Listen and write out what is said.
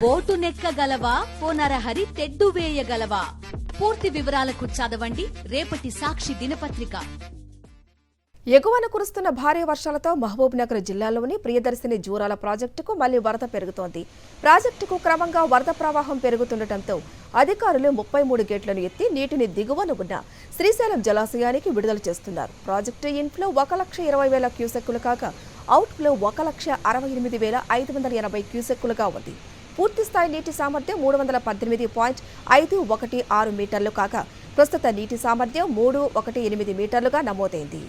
Boat నెక్కగలవా పోనరహరి తెడ్డు వేయగలవా? పూర్తి వివరాలకు చదవండి రేపటి సాక్షి దినపత్రిక. ఎగువన కురుస్తున్న భారీ వర్షాలతో మహబూబ్ నగర్ జిల్లాలోని ప్రియదర్శిని జూరాల ప్రాజెక్టుకు మళ్లీ వరద పెరుగుతోంది. ప్రాజెక్టుకు క్రమంగా వరద ప్రవాహం పెరుగుతుండటంతో అధికారులు 33 గేట్లను ఎత్తి నీటిని దిగువన ఉన్న శ్రీశైలం జలాశయానికి విడుదల చేస్తున్నారు. ప్రాజెక్టు ఇన్ఫ్లో 1,20,000 క్యూసెక్కులు కాగా అవుట్ఫ్లో 1,68,580 క్యూసెక్కులుగా ఉంది. పూర్తిస్థాయి నీటి సామర్థ్యం 318.516 మీటర్లు కాగా ప్రస్తుత నీటి సామర్థ్యం 318 మీటర్లుగా నమోదైంది.